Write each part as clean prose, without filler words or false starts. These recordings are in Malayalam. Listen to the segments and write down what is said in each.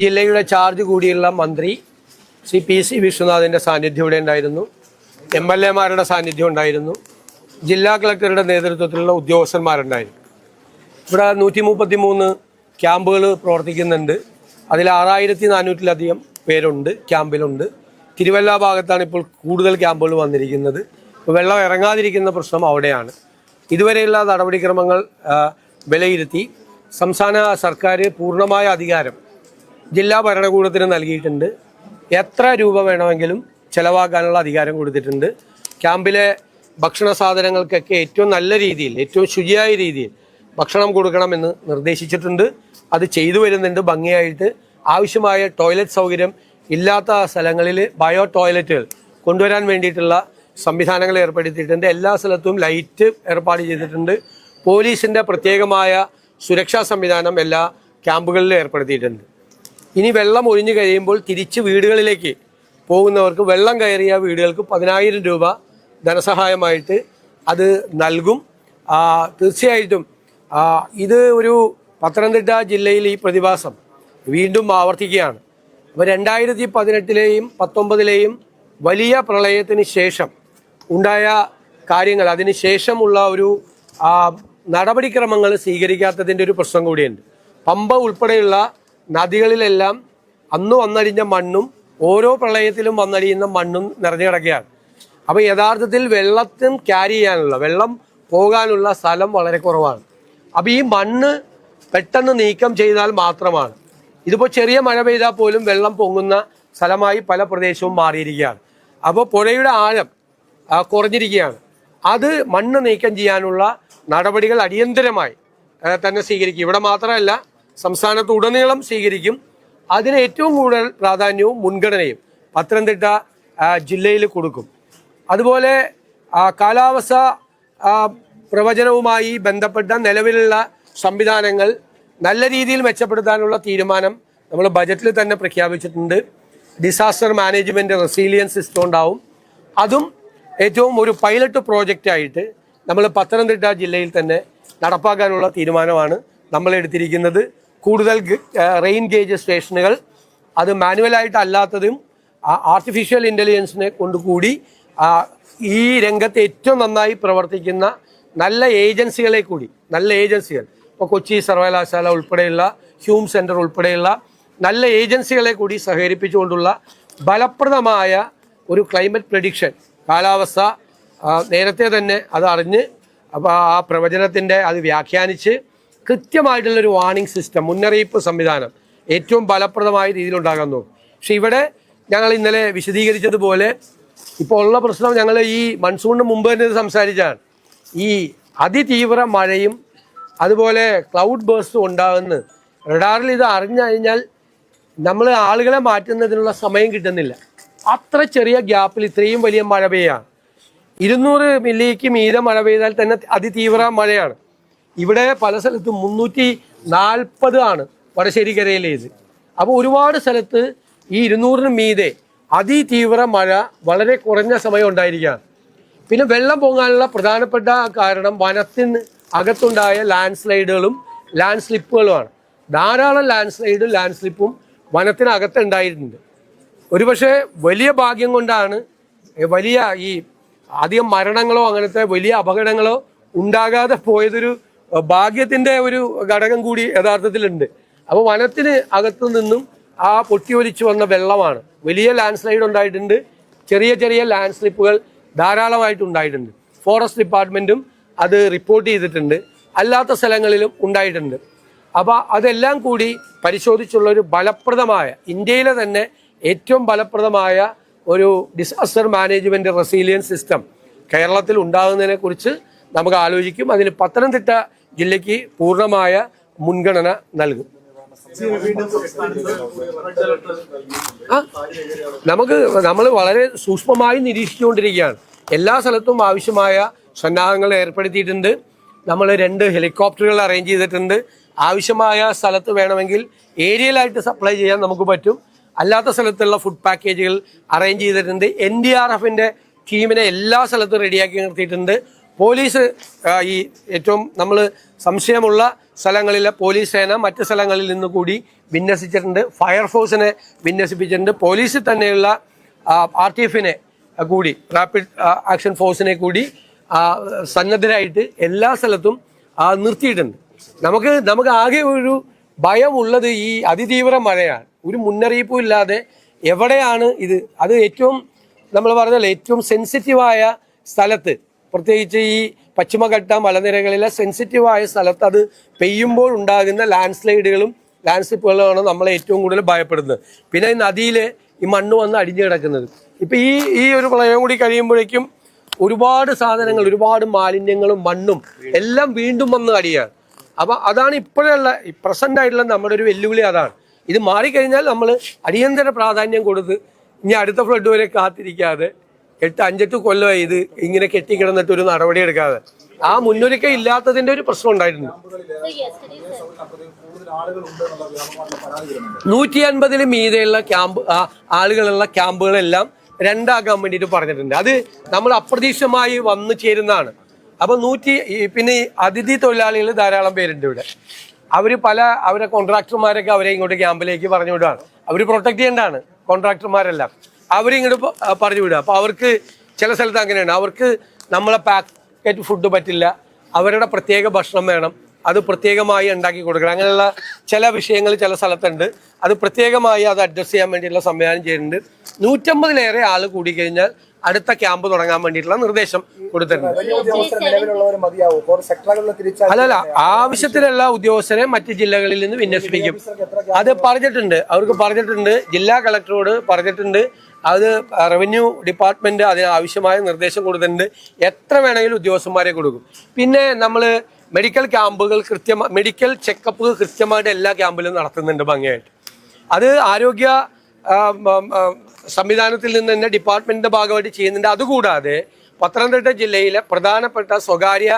ജില്ലയുടെ ചാർജ് കൂടിയുള്ള മന്ത്രി ശ്രീ PC വിശ്വനാഥിൻ്റെ സാന്നിധ്യം ഇവിടെ ഉണ്ടായിരുന്നു. MLA മാരുടെ സാന്നിധ്യം ഉണ്ടായിരുന്നു. ജില്ലാ കളക്ടറുടെ നേതൃത്വത്തിലുള്ള ഉദ്യോഗസ്ഥന്മാരുണ്ടായിരുന്നു. ഇവിടെ 133 ക്യാമ്പുകൾ പ്രവർത്തിക്കുന്നുണ്ട്. അതിൽ 6400-ലധികം പേരുണ്ട് ക്യാമ്പിലുണ്ട്. തിരുവല്ല ഭാഗത്താണ് ഇപ്പോൾ കൂടുതൽ ക്യാമ്പുകൾ വന്നിരിക്കുന്നത്. വെള്ളം ഇറങ്ങാതിരിക്കുന്ന പ്രശ്നം അവിടെയാണ്. ഇതുവരെയുള്ള നടപടിക്രമങ്ങൾ വിലയിരുത്തി സംസ്ഥാന സർക്കാർ പൂർണ്ണമായ അധികാരം ജില്ലാ ഭരണകൂടത്തിന് നൽകിയിട്ടുണ്ട്. എത്ര രൂപ വേണമെങ്കിലും ചെലവാക്കാനുള്ള അധികാരം കൊടുത്തിട്ടുണ്ട്. ക്യാമ്പിലെ ഭക്ഷണ സാധനങ്ങൾക്കൊക്കെ ഏറ്റവും നല്ല രീതിയിൽ, ഏറ്റവും ശുചിയായ രീതിയിൽ ഭക്ഷണം കൊടുക്കണമെന്ന് നിർദ്ദേശിച്ചിട്ടുണ്ട്. അത് ചെയ്തു വരുന്നുണ്ട് ഭംഗിയായിട്ട്. ആവശ്യമായ ടോയ്ലറ്റ് സൗകര്യം ഇല്ലാത്ത സ്ഥലങ്ങളിൽ ബയോ ടോയ്ലറ്റുകൾ കൊണ്ടുവരാൻ വേണ്ടിയിട്ടുള്ള സംവിധാനങ്ങൾ ഏർപ്പെടുത്തിയിട്ടുണ്ട്. എല്ലാ സ്ഥലത്തും ലൈറ്റ് ഏർപ്പാട് ചെയ്തിട്ടുണ്ട്. പോലീസിൻ്റെ പ്രത്യേകമായ സുരക്ഷാ സംവിധാനം എല്ലാ ക്യാമ്പുകളിലും ഏർപ്പെടുത്തിയിട്ടുണ്ട്. ഇനി വെള്ളം ഒഴിഞ്ഞു കഴിയുമ്പോൾ തിരിച്ച് വീടുകളിലേക്ക് പോകുന്നവർക്ക് വെള്ളം കയറിയ വീടുകൾക്ക് 10,000 രൂപ ധനസഹായമായിട്ട് അത് നൽകും. തീർച്ചയായിട്ടും ഇത് ഒരു പത്തനംതിട്ട ജില്ലയിൽ ഈ പ്രതിഭാസം വീണ്ടും ആവർത്തിക്കുകയാണ്. അപ്പോൾ 2018-ലെയും 19-ലെയും വലിയ പ്രളയത്തിന് ശേഷം ഉണ്ടായ കാര്യങ്ങൾ, അതിന് ശേഷമുള്ള ഒരു നടപടിക്രമങ്ങൾ സ്വീകരിക്കാത്തതിൻ്റെ ഒരു പ്രശ്നം കൂടിയുണ്ട്. പമ്പ ഉൾപ്പെടെയുള്ള നദികളിലെല്ലാം അന്ന് വന്നടിഞ്ഞ മണ്ണും ഓരോ പ്രളയത്തിലും വന്നടിയുന്ന മണ്ണും നിറഞ്ഞു കിടക്കുകയാണ്. അപ്പോൾ യഥാർത്ഥത്തിൽ വെള്ളം ക്യാരി ചെയ്യാനുള്ള, വെള്ളം പോകാനുള്ള സ്ഥലം വളരെ കുറവാണ്. അപ്പോൾ ഈ മണ്ണ് പെട്ടെന്ന് നീക്കം ചെയ്താൽ മാത്രമാണ്. ഇതിപ്പോൾ ചെറിയ മഴ പെയ്താൽ പോലും വെള്ളം പൊങ്ങുന്ന സ്ഥലമായി പല പ്രദേശവും മാറിയിരിക്കുകയാണ്. അപ്പോൾ പുഴയുടെ ആഴം കുറഞ്ഞിരിക്കുകയാണ്. അത് മണ്ണ് നീക്കം ചെയ്യാനുള്ള നടപടികൾ അടിയന്തരമായി തന്നെ സ്വീകരിക്കും. ഇവിടെ മാത്രമല്ല, സംസ്ഥാനത്ത് ഉടനീളം സ്വീകരിക്കും. അതിന് ഏറ്റവും കൂടുതൽ പ്രാധാന്യവും മുൻഗണനയും പത്തനംതിട്ട ജില്ലയിൽ കൊടുക്കും. അതുപോലെ കാലാവസ്ഥ പ്രവചനവുമായി ബന്ധപ്പെട്ട നിലവിലുള്ള സംവിധാനങ്ങൾ നല്ല രീതിയിൽ മെച്ചപ്പെടുത്താനുള്ള തീരുമാനം നമ്മൾ ബജറ്റിൽ തന്നെ പ്രഖ്യാപിച്ചിട്ടുണ്ട്. ഡിസാസ്റ്റർ മാനേജ്മെൻറ്റ് റെസീലിയൻസ് സിസ്റ്റം ഉണ്ടാവും. അതും ഏറ്റവും ഒരു പൈലറ്റ് പ്രോജക്റ്റായിട്ട് നമ്മൾ പത്തനംതിട്ട ജില്ലയിൽ തന്നെ നടപ്പാക്കാനുള്ള തീരുമാനമാണ് നമ്മൾ എടുത്തിരിക്കുന്നത്. കൂടുതൽ റെയിൻ ഗേജ് സ്റ്റേഷനുകൾ, അത് മാനുവലായിട്ട് അല്ലാത്തതും ആർട്ടിഫിഷ്യൽ ഇൻ്റലിജൻസിനെ കൊണ്ടുകൂടി ഈ രംഗത്ത് ഏറ്റവും നന്നായി പ്രവർത്തിക്കുന്ന നല്ല ഏജൻസികളെ കൂടി, നല്ല ഏജൻസികൾ, ഇപ്പോൾ കൊച്ചി സർവകലാശാല ഉൾപ്പെടെയുള്ള ഹ്യൂം സെൻറ്റർ ഉൾപ്പെടെയുള്ള നല്ല ഏജൻസികളെ കൂടി സഹകരിപ്പിച്ചുകൊണ്ടുള്ള ഫലപ്രദമായ ഒരു ക്ലൈമറ്റ് പ്രഡിക്ഷൻ, കാലാവസ്ഥ നേരത്തെ തന്നെ അത് അറിഞ്ഞ് അപ്പോൾ ആ പ്രവചനത്തിൻ്റെ അത് വ്യാഖ്യാനിച്ച് കൃത്യമായിട്ടുള്ളൊരു വാർണിംഗ് സിസ്റ്റം, മുന്നറിയിപ്പ് സംവിധാനം ഏറ്റവും ഫലപ്രദമായ രീതിയിലുണ്ടാകാൻ നോക്കും. പക്ഷെ ഇവിടെ ഞങ്ങൾ ഇന്നലെ വിശദീകരിച്ചതുപോലെ ഇപ്പോൾ ഉള്ള പ്രശ്നം, ഞങ്ങൾ ഈ മൺസൂണിന് മുമ്പ് തന്നെ ഇത് സംസാരിച്ചാണ്. ഈ അതിതീവ്ര മഴയും അതുപോലെ ക്ലൗഡ് ബേഴ്സും ഉണ്ടാകുന്ന റഡാറിൽ ഇത് അറിഞ്ഞു കഴിഞ്ഞാൽ നമ്മൾ ആളുകളെ മാറ്റുന്നതിനുള്ള സമയം കിട്ടുന്നില്ല. അത്ര ചെറിയ ഗ്യാപ്പിൽ ഇത്രയും വലിയ മഴ പെയ്യാണ്. 200 മില്ലിക്ക് മീതെ മഴ പെയ്താൽ തന്നെ അതിതീവ്ര മഴയാണ്. ഇവിടെ പല സ്ഥലത്തും 340 ആണ് വടശ്ശേരിക്കരയിലേത്. അപ്പോൾ ഒരുപാട് സ്ഥലത്ത് ഈ 200-ന് മീതെ അതിതീവ്ര മഴ വളരെ കുറഞ്ഞ സമയം ഉണ്ടായിരിക്കുകയാണ്. പിന്നെ വെള്ളം പൊങ്ങാനുള്ള പ്രധാനപ്പെട്ട കാരണം വനത്തിന് അകത്തുണ്ടായ ലാൻഡ് സ്ലൈഡുകളും ലാൻഡ് സ്ലിപ്പുകളുമാണ്. ധാരാളം ലാൻഡ് സ്ലൈഡും ലാൻഡ് സ്ലിപ്പും വനത്തിനകത്ത് ഉണ്ടായിട്ടുണ്ട്. ഒരുപക്ഷെ വലിയ ഭാഗ്യം കൊണ്ടാണ് വലിയ ഈ അധികം മരണങ്ങളോ അങ്ങനത്തെ വലിയ അപകടങ്ങളോ ഉണ്ടാകാതെ പോയതൊരു ഭാഗ്യത്തിൻ്റെ ഒരു ഘടകം കൂടി യഥാർത്ഥത്തിലുണ്ട്. അപ്പോൾ വനത്തിന് അകത്തു നിന്നും ആ പൊട്ടിയൊലിച്ചു വന്ന വെള്ളമാണ്. വലിയ ലാൻഡ് സ്ലൈഡ് ഉണ്ടായിട്ടുണ്ട്, ചെറിയ ചെറിയ ലാൻഡ് സ്ലിപ്പുകൾ ധാരാളമായിട്ടുണ്ടായിട്ടുണ്ട്. ഫോറസ്റ്റ് ഡിപ്പാർട്ട്മെൻറ്റും അത് റിപ്പോർട്ട് ചെയ്തിട്ടുണ്ട്, അല്ലാത്ത സ്ഥലങ്ങളിലും ഉണ്ടായിട്ടുണ്ട്. അപ്പോൾ അതെല്ലാം കൂടി പരിശോധിച്ചുള്ളൊരു ഫലപ്രദമായ, ഇന്ത്യയിലെ തന്നെ ഏറ്റവും ഫലപ്രദമായ ഒരു ഡിസാസ്റ്റർ മാനേജ്മെൻറ്റ് റെസീലിയൻസ് സിസ്റ്റം കേരളത്തിൽ ഉണ്ടാകുന്നതിനെക്കുറിച്ച് നമുക്ക് ആലോചിക്കും. അതിന് പത്തനംതിട്ട ജില്ലയ്ക്ക് പൂർണ്ണമായ മുൻഗണന നൽകും. നമ്മൾ വളരെ സൂക്ഷ്മമായി നിരീക്ഷിച്ചുകൊണ്ടിരിക്കുകയാണ്. എല്ലാ സ്ഥലത്തും ആവശ്യമായ സന്നാഹങ്ങൾ ഏർപ്പെടുത്തിയിട്ടുണ്ട്. നമ്മൾ 2 ഹെലികോപ്റ്ററുകൾ അറേഞ്ച് ചെയ്തിട്ടുണ്ട്. ആവശ്യമായ സ്ഥലത്ത് വേണമെങ്കിൽ ഏരിയലായിട്ട് സപ്ലൈ ചെയ്യാൻ നമുക്ക് പറ്റും. അല്ലാത്ത സ്ഥലത്തുള്ള ഫുഡ് പാക്കേജുകൾ അറേഞ്ച് ചെയ്തിട്ടുണ്ട്. NDRFൻ്റെ ടീമിനെ എല്ലാ സ്ഥലത്തും റെഡിയാക്കി നിർത്തിയിട്ടുണ്ട്. പോലീസ് ഈ ഏറ്റവും നമ്മൾ സംശയമുള്ള സ്ഥലങ്ങളിലെ പോലീസ് സേന മറ്റ് സ്ഥലങ്ങളിൽ നിന്ന് കൂടി വിന്യസിച്ചിട്ടുണ്ട്. ഫയർഫോഴ്സിനെ വിന്യസിപ്പിച്ചിട്ടുണ്ട്. പോലീസിൽ തന്നെയുള്ള RTFനെ കൂടി, റാപ്പിഡ് ആക്ഷൻ ഫോഴ്സിനെ കൂടി സന്നദ്ധരായിട്ട് എല്ലാ സ്ഥലത്തും നിർത്തിയിട്ടുണ്ട്. നമുക്ക് ആകെ ഒരു ഭയമുള്ളത് ഈ അതിതീവ്ര മഴയാണ്. ഒരു മുന്നറിയിപ്പും ഇല്ലാതെ എവിടെയാണ് ഇത്, അത് ഏറ്റവും നമ്മൾ പറഞ്ഞല്ലോ ഏറ്റവും സെൻസിറ്റീവായ സ്ഥലത്ത്, പ്രത്യേകിച്ച് ഈ പശ്ചിമഘട്ട മലനിരകളിലെ സെൻസിറ്റീവായ സ്ഥലത്ത് അത് പെയ്യുമ്പോൾ ഉണ്ടാകുന്ന ലാൻഡ് സ്ലിപ്പുകളുമാണ് നമ്മളെ ഏറ്റവും കൂടുതൽ ഭയപ്പെടുന്നത്. പിന്നെ ഈ നദിയിൽ ഈ മണ്ണ് വന്ന് അടിഞ്ഞു കിടക്കുന്നത്. ഇപ്പം ഈ ഒരു പ്രളയം കൂടി കഴിയുമ്പോഴേക്കും ഒരുപാട് സാധനങ്ങൾ, ഒരുപാട് മാലിന്യങ്ങളും മണ്ണും എല്ലാം വീണ്ടും വന്ന് അടിയാണ്. അപ്പം അതാണ് ഇപ്പോഴുള്ള പ്രസന്റ് ആയിട്ടുള്ള നമ്മുടെ ഒരു വെല്ലുവിളി. അതാണ് ഇത് മാറിക്കഴിഞ്ഞാൽ നമ്മൾ അടിയന്തര പ്രാധാന്യം കൊടുത്ത് ഇനി അടുത്ത ഫ്ലഡ് വരെ കാത്തിരിക്കാതെ 5-8 കൊല്ലമായി ഇത് ഇങ്ങനെ കെട്ടിക്കിടന്നിട്ട് ഒരു നടപടി എടുക്കാതെ ആ മുന്നൊരുക്കം ഇല്ലാത്തതിന്റെ ഒരു പ്രശ്നം ഉണ്ടായിട്ടുണ്ട്. 150-ൽ മീതെയുള്ള ആളുകളുള്ള ക്യാമ്പുകളെല്ലാം രണ്ടാക്കാൻ വേണ്ടിയിട്ട് പറഞ്ഞിട്ടുണ്ട്. അത് നമ്മൾ അപ്രതീക്ഷിതമായി വന്നു ചേരുന്നതാണ്. അപ്പൊ പിന്നെ അതിഥി തൊഴിലാളികൾ ധാരാളം പേരുണ്ട് ഇവിടെ. അവരെ കോൺട്രാക്ടർമാരൊക്കെ അവരെ ഇങ്ങോട്ട് ക്യാമ്പിലേക്ക് പറഞ്ഞു വിടുകയാണ്. അവർ പ്രൊട്ടക്ട് ചെയ്യേണ്ടതാണ് കോൺട്രാക്ടർമാരെല്ലാം. അവരിങ്ങോട്ട് പറഞ്ഞു വിടുക. അപ്പോൾ അവർക്ക് ചില സ്ഥലത്ത് അങ്ങനെയാണ്, അവർക്ക് നമ്മളെ പാക്കറ്റ് ഫുഡ് പറ്റില്ല, അവരുടെ പ്രത്യേക ഭക്ഷണം വേണം, അത് പ്രത്യേകമായി ഉണ്ടാക്കി കൊടുക്കണം. അങ്ങനെയുള്ള ചില വിഷയങ്ങൾ ചില സ്ഥലത്തുണ്ട്. അത് പ്രത്യേകമായി അത് അഡ്രസ്സ് ചെയ്യാൻ വേണ്ടിയിട്ടുള്ള സംവിധാനം ചെയ്യുന്നുണ്ട്. 150-ലേറെ ആൾ കൂടിക്കഴിഞ്ഞാൽ അടുത്ത ക്യാമ്പ് തുടങ്ങാൻ വേണ്ടിയിട്ടുള്ള നിർദ്ദേശം കൊടുത്തിട്ടുണ്ട്. അല്ലല്ല, ആവശ്യത്തിലുള്ള ഉദ്യോഗസ്ഥരെ മറ്റ് ജില്ലകളിൽ നിന്ന് വിന്യസിപ്പിക്കും. അത് പറഞ്ഞിട്ടുണ്ട്, അവർക്ക് പറഞ്ഞിട്ടുണ്ട്, ജില്ലാ കളക്ടറോട് പറഞ്ഞിട്ടുണ്ട്. അത് റവന്യൂ ഡിപ്പാർട്ട്മെന്റ് അതിന് ആവശ്യമായ നിർദ്ദേശം കൊടുത്തിട്ടുണ്ട്. എത്ര വേണമെങ്കിലും ഉദ്യോഗസ്ഥന്മാരെ കൊടുക്കും. പിന്നെ നമ്മൾ മെഡിക്കൽ ക്യാമ്പുകൾ മെഡിക്കൽ ചെക്കപ്പ് കൃത്യമായിട്ട് എല്ലാ ക്യാമ്പിലും നടത്തുന്നുണ്ട് ഭംഗിയായിട്ട്. അത് ആരോഗ്യ സംവിധാനത്തിൽ നിന്ന് തന്നെ ഡിപ്പാർട്ട്മെന്റിന്റെ ഭാഗമായിട്ട് ചെയ്യുന്നുണ്ട്. അതുകൂടാതെ പത്തനംതിട്ട ജില്ലയിലെ പ്രധാനപ്പെട്ട സ്വകാര്യ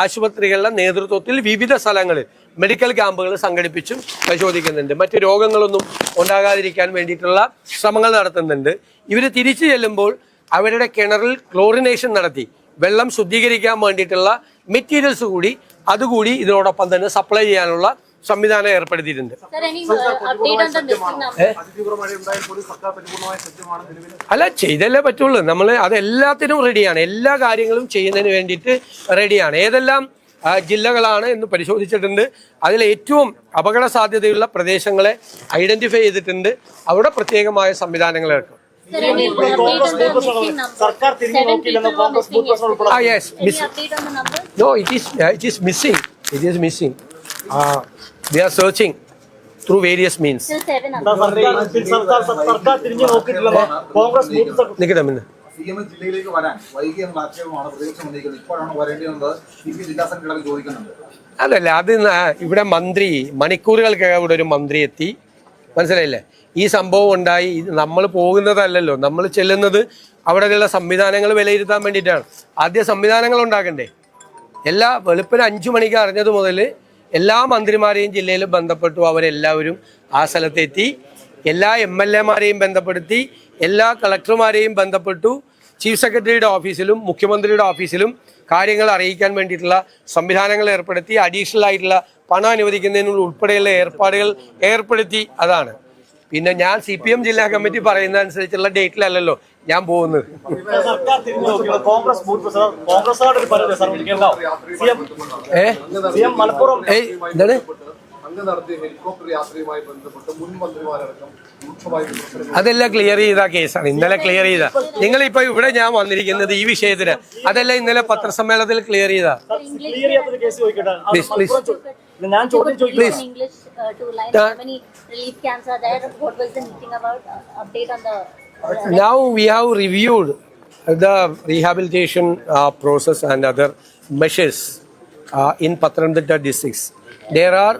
ആശുപത്രികളുടെ നേതൃത്വത്തിൽ വിവിധ സ്ഥലങ്ങളിൽ മെഡിക്കൽ ക്യാമ്പുകൾ സംഘടിപ്പിച്ചും പരിശോധിക്കുന്നുണ്ട്. മറ്റ് രോഗങ്ങളൊന്നും ഉണ്ടാകാതിരിക്കാൻ വേണ്ടിയിട്ടുള്ള ശ്രമങ്ങൾ നടത്തുന്നുണ്ട്. ഇവർ തിരിച്ചു ചെല്ലുമ്പോൾ അവരുടെ കിണറിൽ ക്ലോറിനേഷൻ നടത്തി വെള്ളം ശുദ്ധീകരിക്കാൻ വേണ്ടിയിട്ടുള്ള മെറ്റീരിയൽസ് കൂടി അതുകൂടി ഇതിനോടൊപ്പം തന്നെ സപ്ലൈ ചെയ്യാനുള്ള സംവിധാനം ഏർപ്പെടുത്തിയിട്ടുണ്ട്. അല്ല, ചെയ്തല്ലേ പറ്റുള്ളൂ. നമ്മൾ അതെല്ലാത്തിനും റെഡിയാണ്. എല്ലാ കാര്യങ്ങളും ചെയ്യുന്നതിന് വേണ്ടിയിട്ട് റെഡിയാണ്. ഏതെല്ലാം ജില്ലകളാണ് എന്ന് പരിശോധിച്ചിട്ടുണ്ട്. അതിൽ ഏറ്റവും അപകട സാധ്യതയുള്ള പ്രദേശങ്ങളെ ഐഡന്റിഫൈ ചെയ്തിട്ടുണ്ട്. അവിടെ പ്രത്യേകമായ സംവിധാനങ്ങൾ ഇറക്കും. No, it is missing. We are searching through various means. ജില്ലയിലേക്ക് വരാൻ വൈകിയെന്നുള്ള ആക്ഷേപമാണ് പ്രതിപക്ഷം ഉന്നയിക്കുന്നത്. ഇപ്പോഴാണ് വരേണ്ടത് ജില്ലാ സംഘടന ചോദിക്കുന്നുണ്ട്. അതല്ല, അത് ഇവിടെ മന്ത്രി മണിക്കൂറുകൾക്കകം ഇവിടെ ഒരു മന്ത്രി എത്തി, മനസ്സിലായില്ലേ? ഈ സംഭവം ഉണ്ടായി. നമ്മൾ പോകുന്നതല്ലല്ലോ, നമ്മൾ ചെല്ലുന്നത് അവിടെയുള്ള സംവിധാനങ്ങൾ വിലയിരുത്താൻ വേണ്ടിയിട്ടാണ്. ആദ്യം സംവിധാനങ്ങൾ ഉണ്ടാക്കണ്ടേ? വെളുപ്പിന് 5 മണിക്ക് അറിഞ്ഞത് മുതൽ എല്ലാ മന്ത്രിമാരെയും ജില്ലയിൽ ബന്ധപ്പെട്ടു. അവരെല്ലാവരും ആ സ്ഥലത്തെത്തി. എല്ലാ MLA-മാരെയും ബന്ധപ്പെടുത്തി, എല്ലാ കളക്ടർമാരെയും ബന്ധപ്പെട്ടു. ചീഫ് സെക്രട്ടറിയുടെ ഓഫീസിലും മുഖ്യമന്ത്രിയുടെ ഓഫീസിലും കാര്യങ്ങൾ അറിയിക്കാൻ വേണ്ടിയിട്ടുള്ള സംവിധാനങ്ങൾ ഏർപ്പെടുത്തി. അഡീഷണൽ ആയിട്ടുള്ള പണം അനുവദിക്കുന്നതിനുള്ള ഉൾപ്പെടെയുള്ള ഏർപ്പാടുകൾ ഏർപ്പെടുത്തി. അതാണ്. പിന്നെ ഞാൻ CPM ജില്ലാ കമ്മിറ്റി പറയുന്ന അനുസരിച്ചുള്ള ഡേറ്റിലല്ലല്ലോ ഞാൻ പോകുന്നത്. എന്താണ് അതെല്ലാം ക്ലിയർ ചെയ്ത കേസാണ്. ഇന്നലെ ക്ലിയർ ചെയ്ത. നിങ്ങളിപ്പോ ഇവിടെ ഞാൻ വന്നിരിക്കുന്നത് ഈ വിഷയത്തിന്. അതെല്ലാം ഇന്നലെ പത്രസമ്മേളനത്തിൽ ക്ലിയർ ചെയ്ത. Now we have reviewed the rehabilitation process and other measures in Pathanamthitta districts. There are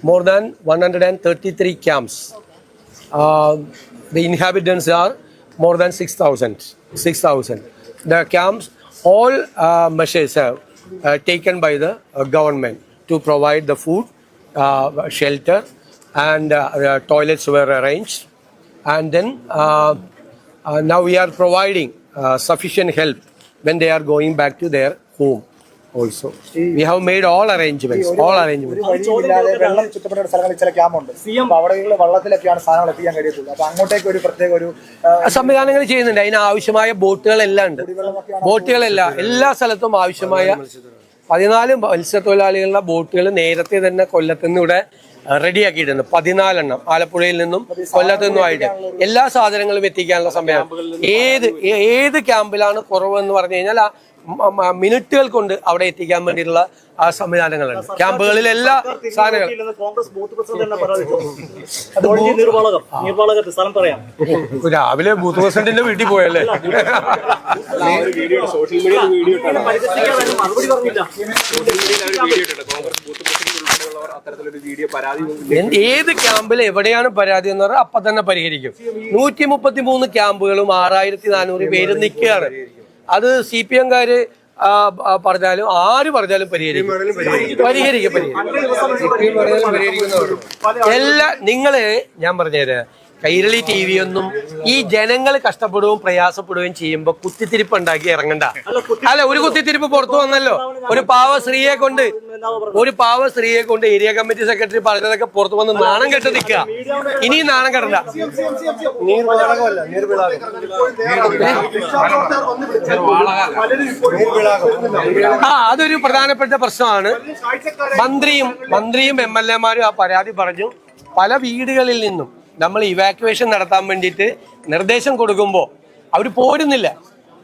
more than 133 camps. The inhabitants are more than 6,000. The camps, all measures are taken by the government to provide the food, shelter, and toilets were arranged. And then now we are providing sufficient help when they are going back to their home. also. We have made all arrangements. വെള്ളം ചുറ്റപ്പെട്ട സ്ഥലങ്ങളിൽ ചില ക്യാമ്പുണ്ട്. അപ്പൊ അവിടെയുള്ള വെള്ളത്തിലൊക്കെയാണ് സാധനങ്ങൾ എത്തിക്കാൻ കഴിയത്തുള്ളൂ. അപ്പൊ അങ്ങോട്ടേക്ക് ഒരു പ്രത്യേക ഒരു സംവിധാനങ്ങൾ ചെയ്യുന്നുണ്ട്. അതിന് ആവശ്യമായ ബോട്ടുകളെല്ലാം ഉണ്ട്. ബോട്ടുകളെല്ലാം എല്ലാ സ്ഥലത്തും ആവശ്യമായ 14 മത്സ്യത്തൊഴിലാളികളുടെ ബോട്ടുകൾ നേരത്തെ തന്നെ കൊല്ലത്തുനിന്ന് ഇവിടെ റെഡിയാക്കിയിട്ടുണ്ട്. 14 എണ്ണം ആലപ്പുഴയിൽ നിന്നും കൊല്ലത്തു നിന്നുമായിട്ട് എല്ലാ സാധനങ്ങളും എത്തിക്കാനുള്ള സമയം. ഏത് ക്യാമ്പിലാണ് കുറവെന്ന് പറഞ്ഞു കഴിഞ്ഞാൽ മിനിറ്റുകൾ കൊണ്ട് അവിടെ എത്തിക്കാൻ വേണ്ടിയിട്ടുള്ള ആ സംവിധാനങ്ങളുണ്ട്. ക്യാമ്പുകളിൽ എല്ലാ സാധനങ്ങളും രാവിലെ ബൂത്ത് പ്രസിഡന്റിന്റെ വീട്ടിൽ പോയല്ലേ. ഏത് ക്യാമ്പിൽ എവിടെയാണ് പരാതി എന്ന് പറഞ്ഞാൽ അപ്പൊ തന്നെ പരിഹരിക്കും. 133 ക്യാമ്പുകളും 6400 പേര് നിൽക്കുകയാണ്. അത് CPM-കാര് പറഞ്ഞാലും ആര് പറഞ്ഞാലും പരിഹരിക്കും. എല്ലാ നിങ്ങള് ഞാൻ പറഞ്ഞുതരാം, കൈരളി TV ഒന്നും ഈ ജനങ്ങൾ കഷ്ടപ്പെടുകയും പ്രയാസപ്പെടുകയും ചെയ്യുമ്പോ കുത്തിത്തിരിപ്പ് ഉണ്ടാക്കി ഇറങ്ങണ്ട. അല്ല, ഒരു കുത്തിത്തിരിപ്പ് പുറത്തു വന്നല്ലോ. ഒരു പാവ സ്ത്രീയെ കൊണ്ട് ഏരിയ കമ്മിറ്റി സെക്രട്ടറി പറഞ്ഞതൊക്കെ പുറത്തു വന്ന് നാണം കെട്ട് നിൽക്കുക. ഇനിയും നാണം കെട്ടണ്ട. അതൊരു പ്രധാനപ്പെട്ട പ്രശ്നമാണ്. മന്ത്രിയും MLA-മാരും ആ പരാതി പറഞ്ഞു. പല വീടുകളിൽ നിന്നും നമ്മൾ ഇവാക്യുവേഷൻ നടത്താൻ വേണ്ടിയിട്ട് നിർദ്ദേശം കൊടുക്കുമ്പോൾ അവർ പോരുന്നില്ല.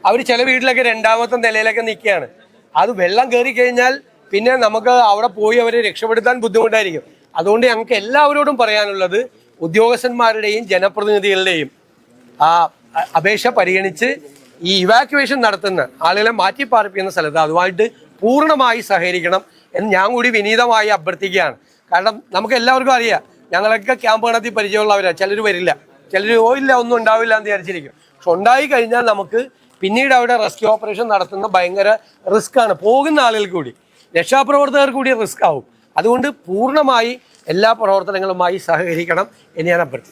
അവർ ചില വീട്ടിലൊക്കെ 2ാമത്തെ നിലയിലൊക്കെ നിൽക്കുകയാണ്. അത് വെള്ളം കയറി കഴിഞ്ഞാൽ പിന്നെ നമുക്ക് അവിടെ പോയി അവരെ രക്ഷപ്പെടുത്താൻ ബുദ്ധിമുട്ടായിരിക്കും. അതുകൊണ്ട് ഞങ്ങൾക്ക് എല്ലാവരോടും പറയാനുള്ളത്, ഉദ്യോഗസ്ഥന്മാരുടെയും ജനപ്രതിനിധികളുടെയും ആ അപേക്ഷ പരിഗണിച്ച് ഈ ഇവാക്യുവേഷൻ നടത്തുന്ന ആളുകളെ മാറ്റിപ്പാർപ്പിക്കുന്ന സ്ഥലത്ത് അതുമായിട്ട് പൂർണ്ണമായി സഹകരിക്കണം എന്ന് ഞാൻ കൂടി വിനീതമായി അഭ്യർത്ഥിക്കുകയാണ്. കാരണം നമുക്ക് എല്ലാവർക്കും അറിയാം, ഞങ്ങളൊക്കെ ക്യാമ്പ് നടത്തി പരിചയമുള്ളവരാണ്. ചിലർ വരില്ല, ചിലർ ഒന്നും ഉണ്ടാവില്ല എന്ന് വിചാരിച്ചിരിക്കും. പക്ഷെ ഉണ്ടായി കഴിഞ്ഞാൽ നമുക്ക് പിന്നീട് അവിടെ റെസ്ക്യൂ ഓപ്പറേഷൻ നടത്തുന്ന ഭയങ്കര റിസ്ക് ആണ്. പോകുന്ന ആളുകൾക്ക് കൂടി, രക്ഷാപ്രവർത്തകർക്ക് കൂടി റിസ്ക് ആവും. അതുകൊണ്ട് പൂർണ്ണമായി എല്ലാ പ്രവർത്തനങ്ങളുമായി സഹകരിക്കണം എന്ന് ഞാൻ അഭ്യർത്ഥിക്കുന്നു.